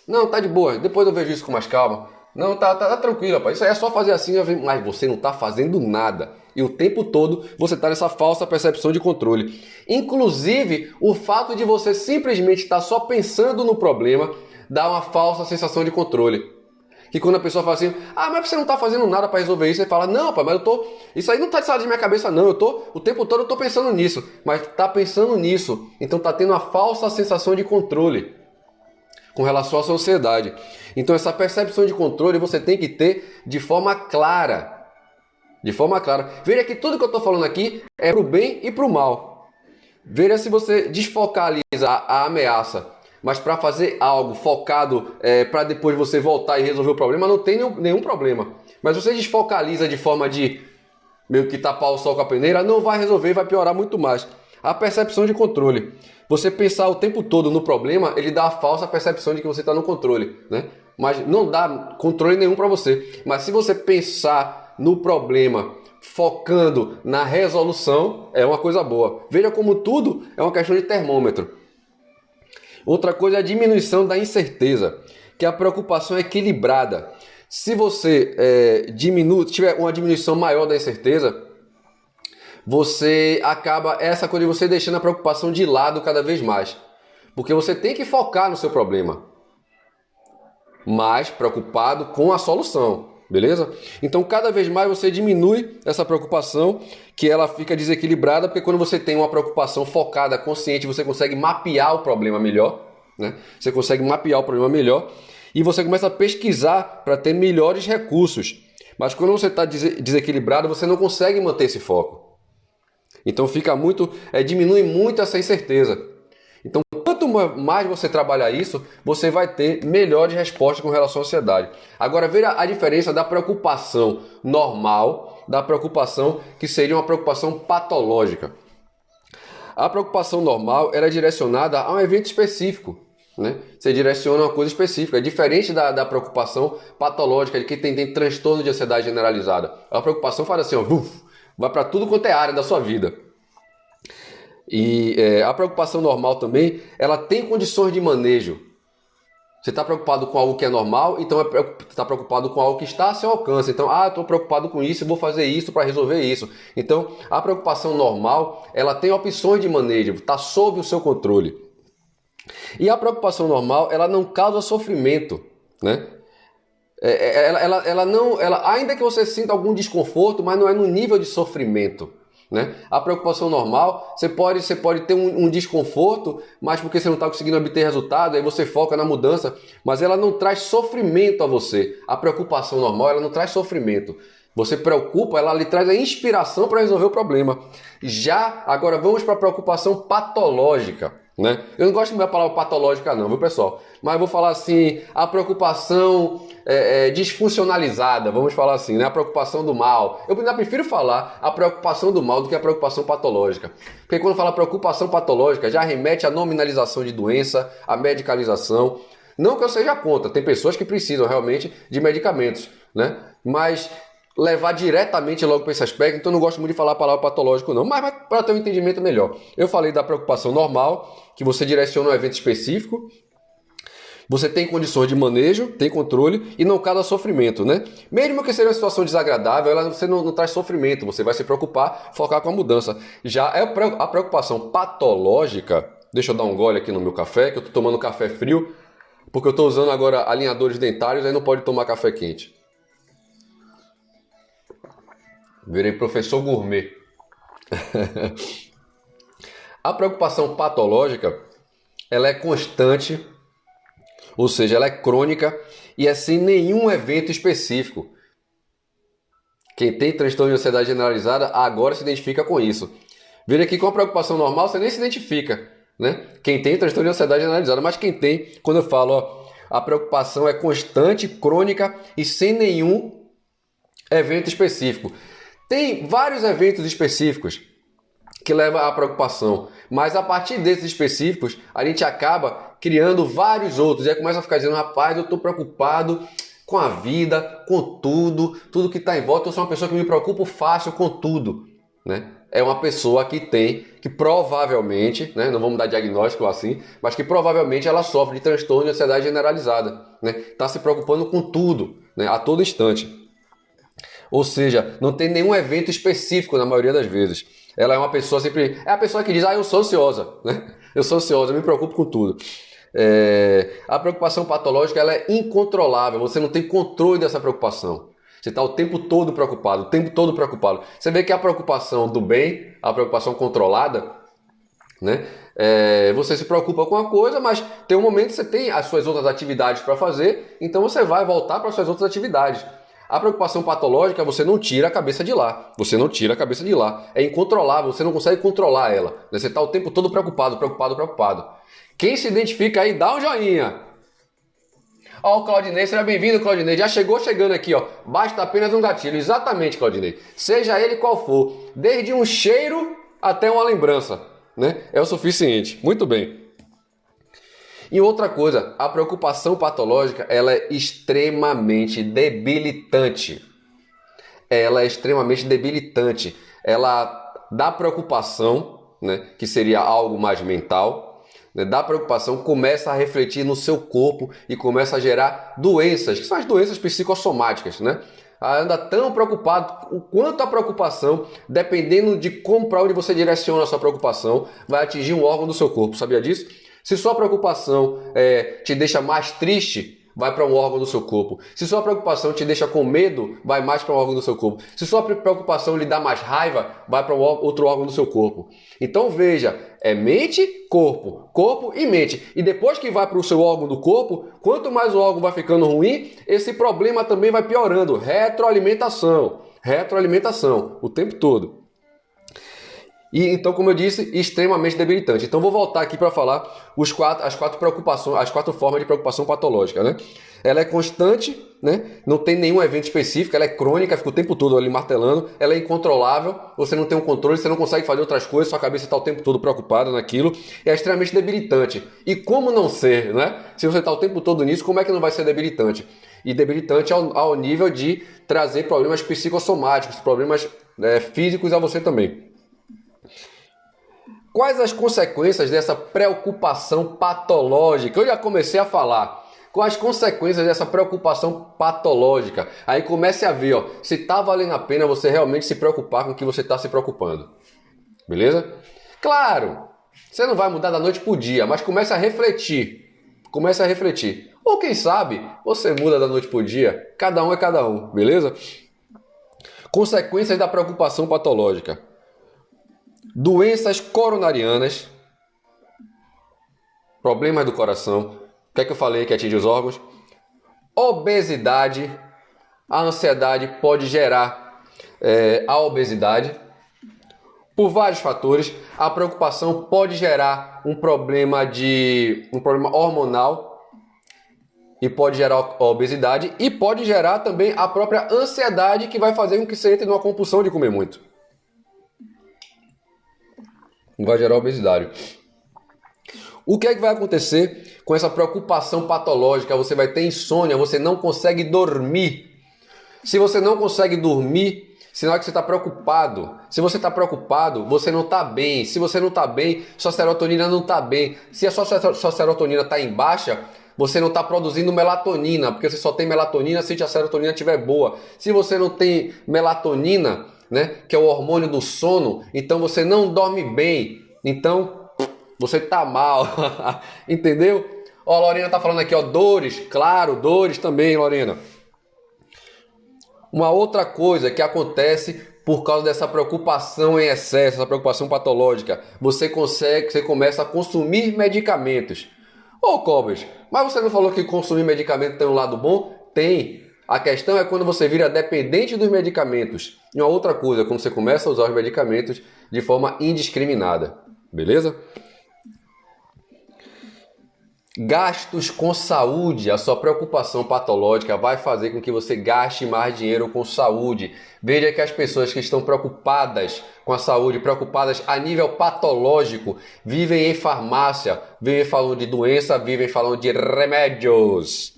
Não, tá de boas. Depois eu vejo isso com mais calma. Não, tá tranquilo, rapaz. Isso aí é só fazer assim, mas você não tá fazendo nada. E o tempo todo você tá nessa falsa percepção de controle. Inclusive, o fato de você simplesmente estar só pensando no problema dá uma falsa sensação de controle. Que quando a pessoa fala assim, mas você não tá fazendo nada para resolver isso, você fala, não, rapaz, mas isso aí não tá de minha cabeça, não. O tempo todo eu tô pensando nisso. Mas tá pensando nisso. Então tá tendo uma falsa sensação de controle com relação à sua ansiedade. Então essa percepção de controle você tem que ter de forma clara. De forma clara. Veja que tudo que eu estou falando aqui é para o bem e para o mal. Veja se você desfocaliza a ameaça, mas para fazer algo focado para depois você voltar e resolver o problema, não tem nenhum problema. Mas você desfocaliza de forma de meio que tapar o sol com a peneira, não vai resolver, vai piorar muito mais. A percepção de controle. Você pensar o tempo todo no problema, ele dá a falsa percepção de que você está no controle, né? Mas não dá controle nenhum para você. Mas se você pensar no problema, focando na resolução, é uma coisa boa. Veja como tudo é uma questão de termômetro. Outra coisa é a diminuição da incerteza, que a preocupação é equilibrada. Se você tiver uma diminuição maior da incerteza, você acaba essa coisa de você deixando a preocupação de lado cada vez mais. Porque você tem que focar no seu problema, mas preocupado com a solução, beleza? Então cada vez mais você diminui essa preocupação, que ela fica desequilibrada, porque quando você tem uma preocupação focada, consciente, você consegue mapear o problema melhor, né? Você consegue mapear o problema melhor e você começa a pesquisar para ter melhores recursos. Mas quando você está desequilibrado, você não consegue manter esse foco. Então diminui muito essa incerteza. Então, quanto mais você trabalhar isso, você vai ter melhores respostas com relação à ansiedade. Agora, veja a diferença da preocupação normal, da preocupação que seria uma preocupação patológica. A preocupação normal era direcionada a um evento específico, né? Você direciona uma coisa específica. É diferente da preocupação patológica, de quem tem transtorno de ansiedade generalizada. A preocupação faz assim, ó, vai para tudo quanto é área da sua vida. E a preocupação normal também, ela tem condições de manejo. Você está preocupado com algo que é normal, então está preocupado com algo que está a seu alcance. Então, estou preocupado com isso, vou fazer isso para resolver isso. Então, a preocupação normal, ela tem opções de manejo, está sob o seu controle. E a preocupação normal, ela não causa sofrimento, né? Ainda que você sinta algum desconforto, mas não é no nível de sofrimento, né? A preocupação normal, você pode ter um desconforto, mas porque você não está conseguindo obter resultado, aí você foca na mudança, mas ela não traz sofrimento a você. A preocupação normal, ela não traz sofrimento. Você preocupa, ela lhe traz a inspiração para resolver o problema. Agora vamos para a preocupação patológica, né? Eu não gosto de da palavra patológica não, viu pessoal? Mas eu vou falar assim, a preocupação disfuncionalizada, vamos falar assim, né? A preocupação do mal. Eu ainda prefiro falar a preocupação do mal do que a preocupação patológica. Porque quando fala preocupação patológica, já remete à nominalização de doença, à medicalização. Não que eu seja contra, tem pessoas que precisam realmente de medicamentos, né? Mas levar diretamente logo para esse aspecto, então eu não gosto muito de falar a palavra patológico não, mas para ter um entendimento melhor. Eu falei da preocupação normal, que você direciona um evento específico, você tem condições de manejo, tem controle e não causa sofrimento, né? Mesmo que seja uma situação desagradável, você não traz sofrimento, você vai se preocupar, focar com a mudança. Já a preocupação patológica, deixa eu dar um gole aqui no meu café, que eu estou tomando café frio, porque eu estou usando agora alinhadores dentários, aí não pode tomar café quente. Virei professor gourmet. A preocupação patológica, ela é constante, ou seja, ela é crônica e é sem nenhum evento específico. Quem tem transtorno de ansiedade generalizada agora se identifica com isso. Veja que com a preocupação normal você nem se identifica, né? Quem tem transtorno de ansiedade generalizada, mas quem tem, quando eu falo, a preocupação é constante, crônica e sem nenhum evento específico. Tem vários eventos específicos que levam à preocupação, mas a partir desses específicos a gente acaba criando vários outros e aí começa a ficar dizendo, rapaz, eu estou preocupado com a vida, com tudo que está em volta. Eu sou uma pessoa que me preocupo fácil com tudo, né? É uma pessoa que provavelmente, né, não vamos dar diagnóstico assim, mas que provavelmente ela sofre de transtorno de ansiedade generalizada, né? Está se preocupando com tudo, né, a todo instante. Ou seja, não tem nenhum evento específico na maioria das vezes. Ela é uma pessoa é a pessoa que diz, eu sou ansiosa, né? Eu sou ansiosa, eu me preocupo com tudo. A preocupação patológica, ela é incontrolável, você não tem controle dessa preocupação. Você está o tempo todo preocupado, o tempo todo preocupado. Você vê que a preocupação do bem, a preocupação controlada, né? Você se preocupa com uma coisa, mas tem um momento que você tem as suas outras atividades para fazer, então você vai voltar para as suas outras atividades. A preocupação patológica, você não tira a cabeça de lá. Você não tira a cabeça de lá. É incontrolável, você não consegue controlar ela. Você está o tempo todo preocupado. Quem se identifica aí, dá um joinha. Ó, o Claudinei, seja bem-vindo, Claudinei. Já chegando aqui, ó. Basta apenas um gatilho. Exatamente, Claudinei. Seja ele qual for. Desde um cheiro até uma lembrança, né? É o suficiente. Muito bem. E outra coisa, a preocupação patológica, ela é extremamente debilitante. Ela dá preocupação, né, que seria algo mais mental, né, da preocupação começa a refletir no seu corpo e começa a gerar doenças, que são as doenças psicossomáticas, né? Anda tão preocupado, o quanto a preocupação, dependendo de para onde você direciona a sua preocupação, vai atingir um órgão do seu corpo. Sabia disso? Se sua preocupação te deixa mais triste, vai para um órgão do seu corpo. Se sua preocupação te deixa com medo, vai mais para um órgão do seu corpo. Se sua preocupação lhe dá mais raiva, vai para outro órgão do seu corpo. Então veja, é mente, corpo, corpo e mente. E depois que vai para o seu órgão do corpo, quanto mais o órgão vai ficando ruim, esse problema também vai piorando. Retroalimentação, retroalimentação, o tempo todo. E então, como eu disse, extremamente debilitante. Então, vou voltar aqui para falar as quatro preocupações, as quatro formas de preocupação patológica, né? Ela é constante, né? Não tem nenhum evento específico, ela é crônica, fica o tempo todo ali martelando, ela é incontrolável, você não tem um controle, você não consegue fazer outras coisas, sua cabeça está o tempo todo preocupada naquilo, é extremamente debilitante. E como não ser, né? Se você está o tempo todo nisso, como é que não vai ser debilitante? E debilitante ao nível de trazer problemas psicossomáticos, problemas físicos a você também. Quais as consequências dessa preocupação patológica? Eu já comecei a falar. Quais as consequências dessa preocupação patológica? Aí comece a ver, se está valendo a pena você realmente se preocupar com o que você está se preocupando. Beleza? Claro, você não vai mudar da noite para o dia, mas comece a refletir. Comece a refletir. Ou quem sabe, você muda da noite para o dia. Cada um é cada um, beleza? Consequências da preocupação patológica. Doenças coronarianas, problemas do coração, o que é que eu falei que atinge os órgãos? Obesidade, a ansiedade pode gerar a obesidade. Por vários fatores, a preocupação pode gerar um problema hormonal e pode gerar obesidade e pode gerar também a própria ansiedade que vai fazer com que você entre numa compulsão de comer muito. Vai gerar obesidade. O que é que vai acontecer com essa preocupação patológica? Você vai ter insônia, você não consegue dormir. Se você não consegue dormir, sinal que você está preocupado. Se você está preocupado, você não está bem. Se você não está bem, sua serotonina não está bem. Se a sua serotonina está em baixa, você não está produzindo melatonina, porque você só tem melatonina se a serotonina estiver boa. Se você não tem melatonina, né, que é o hormônio do sono, então você não dorme bem, então você está mal, entendeu? Ó, a Lorena está falando aqui, ó, dores, claro, dores também, Lorena. Uma outra coisa que acontece por causa dessa preocupação em excesso, essa preocupação patológica, você começa a consumir medicamentos. Ô, Cobras, mas você não falou que consumir medicamento tem um lado bom? Tem. A questão é quando você vira dependente dos medicamentos. E uma outra coisa, quando você começa a usar os medicamentos de forma indiscriminada. Beleza? Gastos com saúde. A sua preocupação patológica vai fazer com que você gaste mais dinheiro com saúde. Veja que as pessoas que estão preocupadas com a saúde, preocupadas a nível patológico, vivem em farmácia, vivem falando de doença, vivem falando de remédios.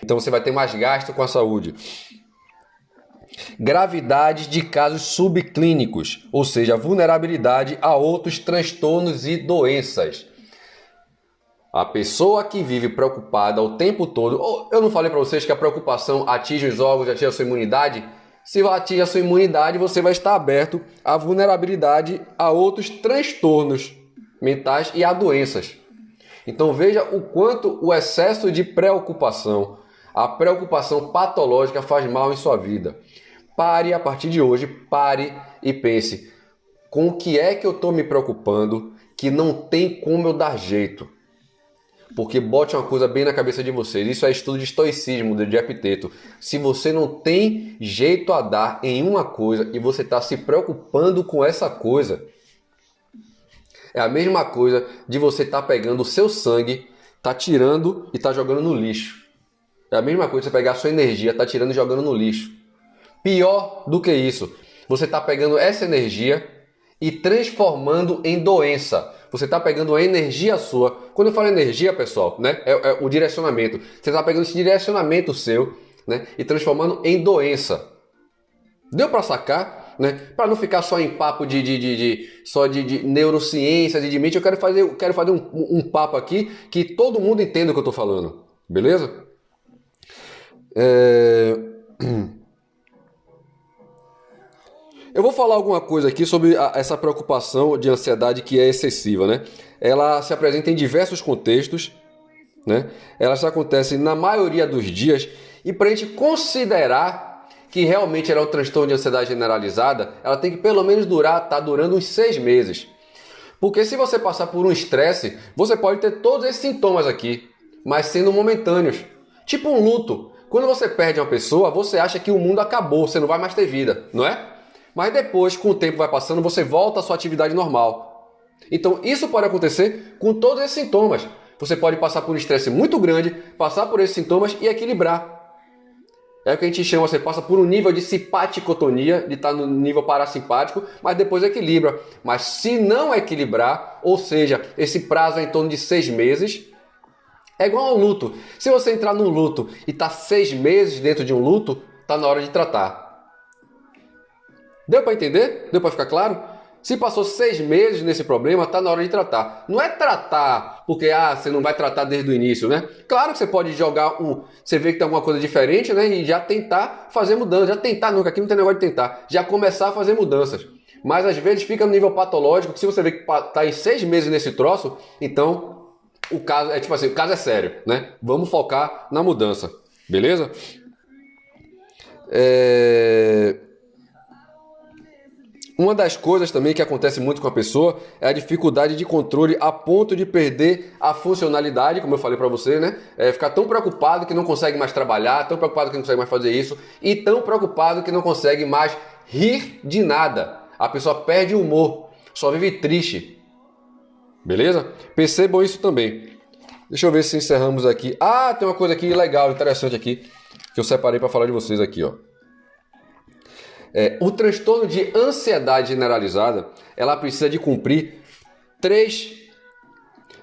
Então você vai ter mais gasto com a saúde. Gravidade de casos subclínicos, ou seja, vulnerabilidade a outros transtornos e doenças. A pessoa que vive preocupada o tempo todo... Eu não falei para vocês que a preocupação atinge os órgãos, atinge a sua imunidade? Se atinge a sua imunidade, você vai estar aberto à vulnerabilidade a outros transtornos mentais e a doenças. Então veja o quanto o excesso de preocupação, a preocupação patológica faz mal em sua vida. Pare a partir de hoje, pare e pense, com o que é que eu estou me preocupando que não tem como eu dar jeito? Porque bote uma coisa bem na cabeça de vocês, isso é estudo de estoicismo, de Epiteto. Se você não tem jeito a dar em uma coisa e você está se preocupando com essa coisa, é a mesma coisa de você estar pegando o seu sangue, tá tirando e tá jogando no lixo. É a mesma coisa de você pegar a sua energia, tá tirando e jogando no lixo. Pior do que isso, você está pegando essa energia e transformando em doença. Você está pegando a energia sua. Quando eu falo energia, pessoal, né, é o direcionamento. Você está pegando esse direcionamento seu, né, e transformando em doença. Deu para sacar? Né? Para não ficar só em papo de neurociências e de mente, eu quero fazer um papo aqui que todo mundo entenda o que eu estou falando. Beleza? Eu vou falar alguma coisa aqui sobre essa preocupação de ansiedade que é excessiva, né? Ela se apresenta em diversos contextos né? Elas acontecem na maioria dos dias e para a gente considerar que realmente ela é um transtorno de ansiedade generalizada, ela tem que pelo menos tá durando uns 6 meses. Porque se você passar por um estresse, você pode ter todos esses sintomas aqui, mas sendo momentâneos. Tipo um luto. Quando você perde uma pessoa, você acha que o mundo acabou, você não vai mais ter vida, não é? Mas depois, com o tempo vai passando, você volta à sua atividade normal. Então isso pode acontecer com todos esses sintomas. Você pode passar por um estresse muito grande, passar por esses sintomas e equilibrar. É o que a gente chama, você passa por um nível de simpaticotonia, de estar no nível parasimpático, mas depois equilibra. Mas se não equilibrar, ou seja, esse prazo é em torno de 6 meses, é igual ao luto. Se você entrar num luto e está 6 meses dentro de um luto, está na hora de tratar. Deu para entender? Deu para ficar claro? Se passou 6 meses nesse problema, está na hora de tratar. Não é tratar porque você não vai tratar desde o início, né? Claro que você pode jogar você vê que tem alguma coisa diferente, né? E já tentar fazer mudanças. Já tentar nunca, aqui não tem negócio de tentar. Já começar a fazer mudanças. Mas às vezes fica no nível patológico, que se você vê que está em 6 meses nesse troço, então o caso é tipo assim, o caso é sério, né? Vamos focar na mudança, beleza? Uma das coisas também que acontece muito com a pessoa é a dificuldade de controle a ponto de perder a funcionalidade, como eu falei para você, né? Ficar tão preocupado que não consegue mais trabalhar, tão preocupado que não consegue mais fazer isso e tão preocupado que não consegue mais rir de nada. A pessoa perde o humor, só vive triste. Beleza? Percebam isso também. Deixa eu ver se encerramos aqui. Tem uma coisa aqui legal, interessante aqui, que eu separei para falar de vocês aqui, ó. O transtorno de ansiedade generalizada, ela precisa de cumprir 3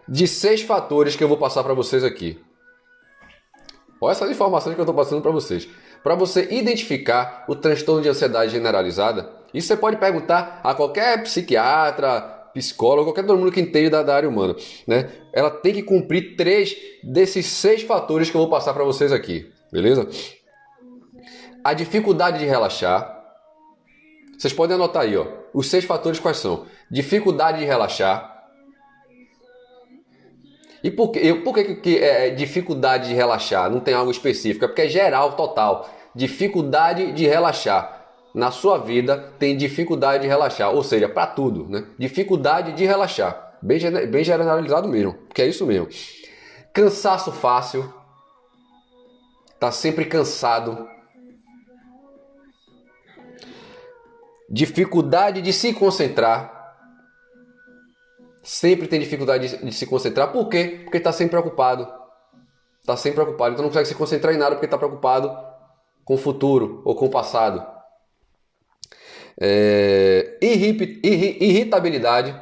de 6 fatores que eu vou passar para vocês aqui. Olha essas informações que eu estou passando para vocês. Para você identificar o transtorno de ansiedade generalizada, isso você pode perguntar a qualquer psiquiatra, psicólogo, qualquer todo mundo que entende da área humana, né? Ela tem que cumprir 3 desses 6 fatores que eu vou passar para vocês aqui, beleza? A dificuldade de relaxar. Vocês podem anotar aí, ó. Os 6 fatores quais são? Dificuldade de relaxar. E por que é dificuldade de relaxar? Não tem algo específico. É porque é geral, total. Dificuldade de relaxar. Na sua vida tem dificuldade de relaxar. Ou seja, para tudo, né? Dificuldade de relaxar. Bem generalizado mesmo. Porque é isso mesmo. Cansaço fácil. Tá sempre cansado. Dificuldade de se concentrar. Sempre tem dificuldade de se concentrar. Por quê? Porque está sempre preocupado. Está sempre preocupado. Então não consegue se concentrar em nada porque está preocupado com o futuro ou com o passado. Irritabilidade.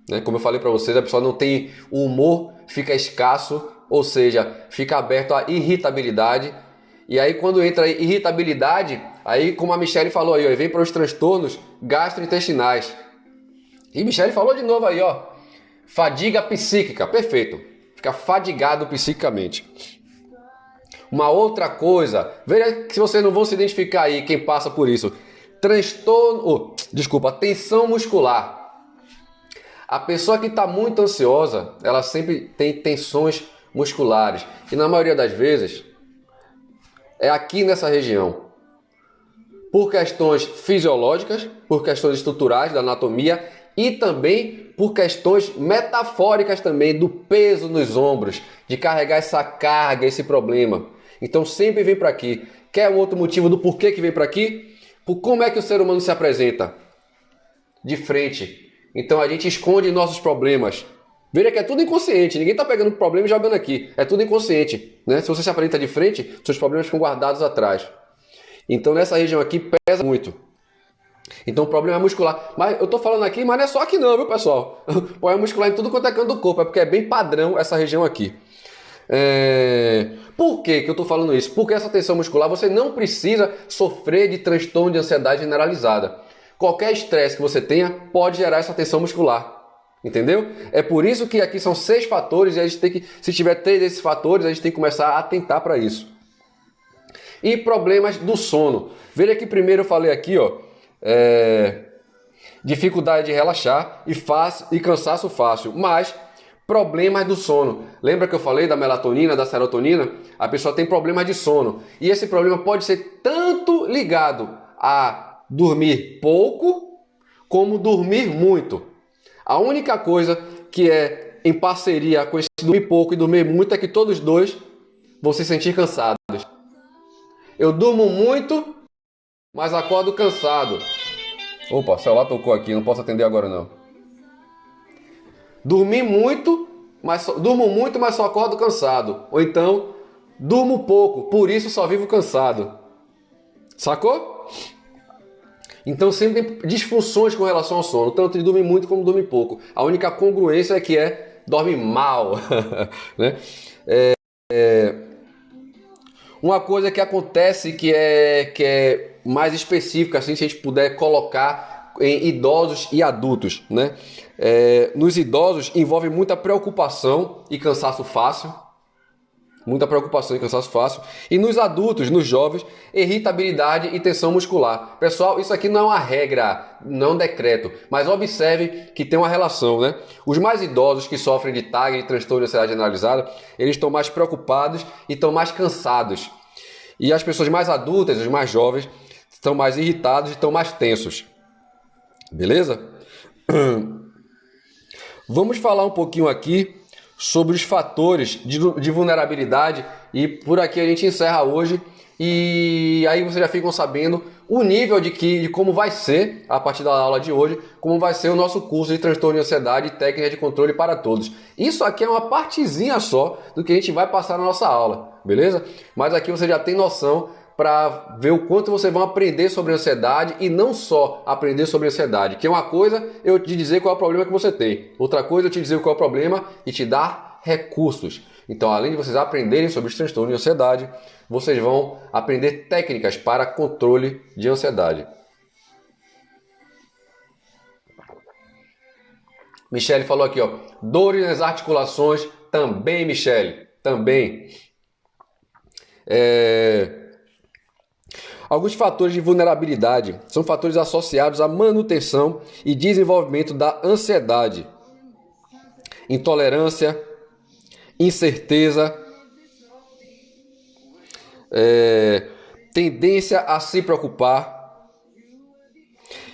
Né? Como eu falei para vocês, a pessoa não tem o humor, fica escasso. Ou seja, fica aberto à irritabilidade. E aí quando entra a irritabilidade, aí como a Michele falou aí, ó, vem para os transtornos gastrointestinais. E Michele falou de novo aí, ó, fadiga psíquica, perfeito. Fica fadigado psiquicamente. Uma outra coisa, veja se vocês não vão se identificar aí, quem passa por isso. Tensão muscular. A pessoa que está muito ansiosa, ela sempre tem tensões musculares. E na maioria das vezes, é aqui nessa região. Por questões fisiológicas, por questões estruturais da anatomia e também por questões metafóricas também do peso nos ombros, de carregar essa carga, esse problema. Então sempre vem para aqui. Quer um outro motivo do porquê que vem para aqui? Por como é que o ser humano se apresenta? De frente. Então a gente esconde nossos problemas. Veja que é tudo inconsciente, ninguém está pegando o problema e jogando aqui. É tudo inconsciente, né? Se você se apresenta de frente, seus problemas ficam guardados atrás. Então nessa região aqui pesa muito. Então o problema é muscular. Mas eu estou falando aqui, mas não é só aqui não, viu pessoal? O problema muscular em tudo quanto é canto do corpo, é porque é bem padrão essa região aqui. Por que eu estou falando isso? Porque essa tensão muscular, você não precisa sofrer de transtorno de ansiedade generalizada. Qualquer estresse que você tenha pode gerar essa tensão muscular. Entendeu? É por isso que aqui são 6 fatores e a gente tem que, se tiver 3 desses fatores, a gente tem que começar a atentar para isso. E problemas do sono. Veja que primeiro eu falei aqui, ó, dificuldade de relaxar e cansaço fácil. Mas problemas do sono. Lembra que eu falei da melatonina, da serotonina? A pessoa tem problemas de sono. E esse problema pode ser tanto ligado a dormir pouco, como dormir muito. A única coisa que é em parceria com esse dormir pouco e dormir muito é que todos dois vão se sentir cansados. Eu durmo muito, mas acordo cansado. Opa, o celular tocou aqui, não posso atender agora não. Durmo muito, mas só acordo cansado. Ou então, durmo pouco, por isso só vivo cansado. Sacou? Então sempre tem disfunções com relação ao sono, tanto de dormir muito como dormir pouco. A única congruência é que dorme mal. Né? Uma coisa que acontece que é mais específica, assim, se a gente puder colocar em idosos e adultos. Né? Nos idosos envolve muita preocupação e cansaço fácil. Muita preocupação e cansaço fácil. E nos adultos, nos jovens, irritabilidade e tensão muscular. Pessoal, isso aqui não é uma regra, não é um decreto, mas observe que tem uma relação, né? Os mais idosos que sofrem de TAG, de transtorno de ansiedade generalizada, eles estão mais preocupados e estão mais cansados. E as pessoas mais adultas, os mais jovens, estão mais irritados e estão mais tensos. Beleza? Vamos falar um pouquinho aqui sobre os fatores de vulnerabilidade e por aqui a gente encerra hoje e aí vocês já ficam sabendo o nível de como vai ser, a partir da aula de hoje, como vai ser o nosso curso de transtorno de ansiedade e técnica de controle para todos. Isso aqui é uma partezinha só do que a gente vai passar na nossa aula, beleza? Mas aqui você já tem noção para ver o quanto vocês vão aprender sobre ansiedade e não só aprender sobre ansiedade, que é uma coisa eu te dizer qual é o problema que você tem, outra coisa eu te dizer qual é o problema e te dar recursos. Então, além de vocês aprenderem sobre os transtornos de ansiedade, vocês vão aprender técnicas para controle de ansiedade. Michele falou aqui, ó, dores nas articulações, também, Michele, também. Alguns fatores de vulnerabilidade são fatores associados à manutenção e desenvolvimento da ansiedade, intolerância, incerteza, tendência a se preocupar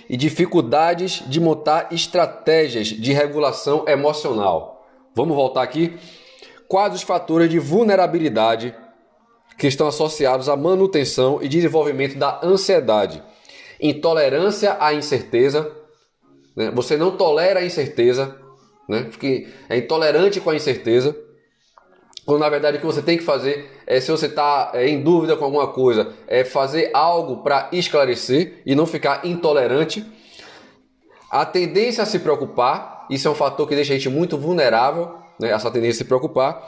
e dificuldades de montar estratégias de regulação emocional. Vamos voltar aqui? Quais os fatores de vulnerabilidade que estão associados à manutenção e desenvolvimento da ansiedade? Intolerância à incerteza, né? Você não tolera a incerteza, né? É intolerante com a incerteza, quando na verdade o que você tem que fazer é, se você está em dúvida com alguma coisa, é fazer algo para esclarecer e não ficar intolerante. A tendência a se preocupar, isso é um fator que deixa a gente muito vulnerável, né? Essa tendência a se preocupar.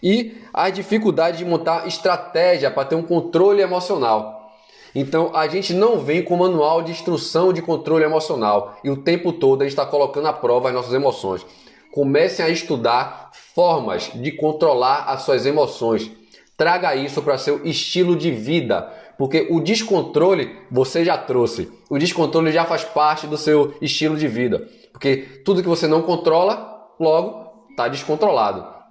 E a dificuldade de montar estratégia para ter um controle emocional. Então, a gente não vem com manual de instrução de controle emocional e o tempo todo a gente está colocando à prova as nossas emoções. Comecem a estudar formas de controlar as suas emoções. Traga isso para seu estilo de vida, porque o descontrole você já trouxe. O descontrole já faz parte do seu estilo de vida, porque tudo que você não controla, logo está descontrolado.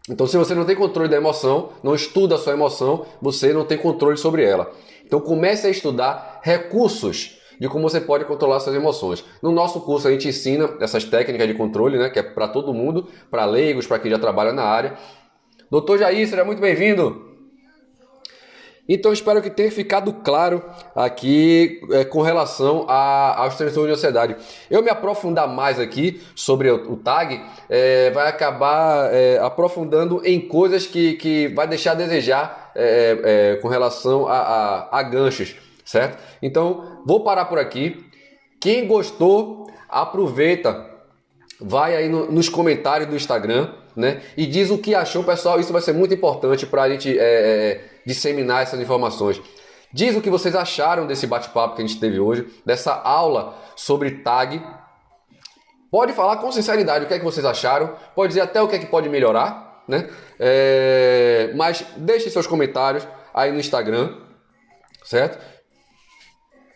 Então, se você não tem controle da emoção, não estuda a sua emoção, você não tem controle sobre ela. Então, comece a estudar recursos de como você pode controlar suas emoções. No nosso curso, a gente ensina essas técnicas de controle, né, que é para todo mundo, para leigos, para quem já trabalha na área. Doutor Jair, seja muito bem-vindo! Então, espero que tenha ficado claro aqui com relação aos transtornos de ansiedade. Eu me aprofundar mais aqui sobre o TAG, vai acabar aprofundando em coisas que vai deixar a desejar com relação a ganchos, certo? Então, vou parar por aqui. Quem gostou, aproveita, vai aí nos comentários do Instagram, né? E diz o que achou, pessoal. Isso vai ser muito importante para a gente disseminar essas informações. Diz o que vocês acharam desse bate-papo que a gente teve hoje, dessa aula sobre TAG. Pode falar com sinceridade o que é que vocês acharam, pode dizer até o que é que pode melhorar, né? Mas deixe seus comentários aí no Instagram, certo?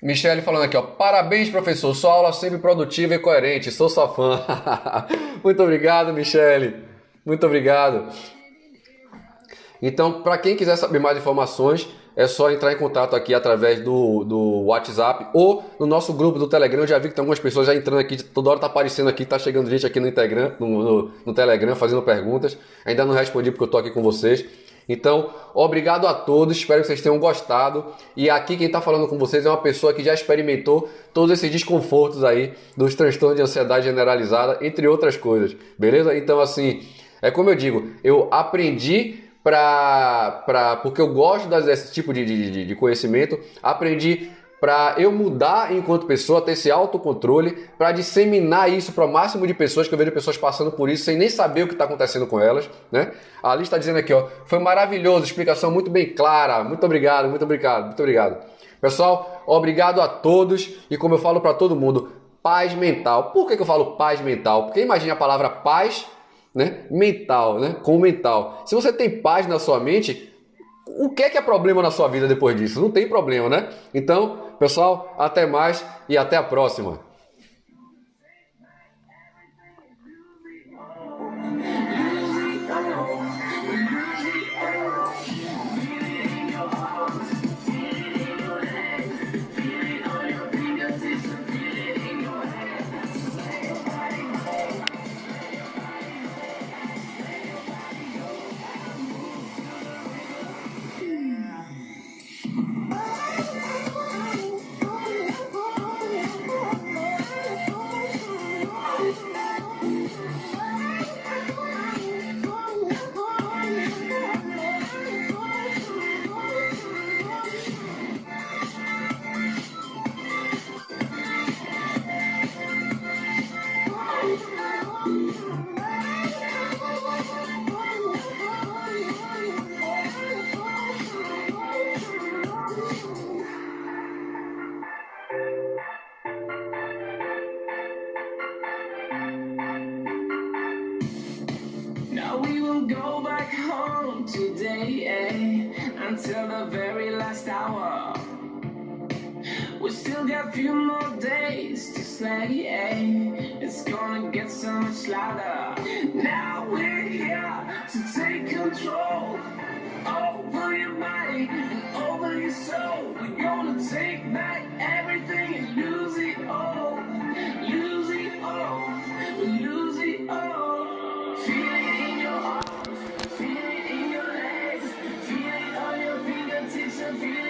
Michele falando aqui, ó, parabéns, professor, sua aula sempre produtiva e coerente, sou sua fã. Muito obrigado, Michele. Muito obrigado. Então, para quem quiser saber mais informações, é só entrar em contato aqui através do WhatsApp ou no nosso grupo do Telegram. Eu já vi que tem algumas pessoas já entrando aqui, toda hora tá aparecendo aqui, tá chegando gente aqui no Telegram fazendo perguntas. Ainda não respondi porque eu tô aqui com vocês. Então, obrigado a todos, espero que vocês tenham gostado. E aqui quem está falando com vocês é uma pessoa que já experimentou todos esses desconfortos aí dos transtornos de ansiedade generalizada, entre outras coisas, beleza? Então, assim, é como eu digo, eu aprendi porque eu gosto desse tipo de conhecimento, aprendi para eu mudar enquanto pessoa, ter esse autocontrole, para disseminar isso para o máximo de pessoas, que eu vejo pessoas passando por isso sem nem saber o que está acontecendo com elas, né? A Ali está dizendo aqui, ó, foi maravilhoso, explicação muito bem clara, muito obrigado, muito obrigado, muito obrigado. Pessoal, obrigado a todos e como eu falo para todo mundo, paz mental. Por que eu falo paz mental? Porque imagine a palavra paz, né? Mental, né? Com mental. Se você tem paz na sua mente, o que é problema na sua vida depois disso? Não tem problema, né? Então, pessoal, até mais e até a próxima. Now we will go back home today, until the very last hour. We still got a few more days to slay, it's gonna get so much louder. Now we're here to take control over your body and over your soul. We're gonna take back everything and lose it all. Lose it all, lose it all. Feel it in your arms, feel it in your legs, feel it on your fingertips and feel it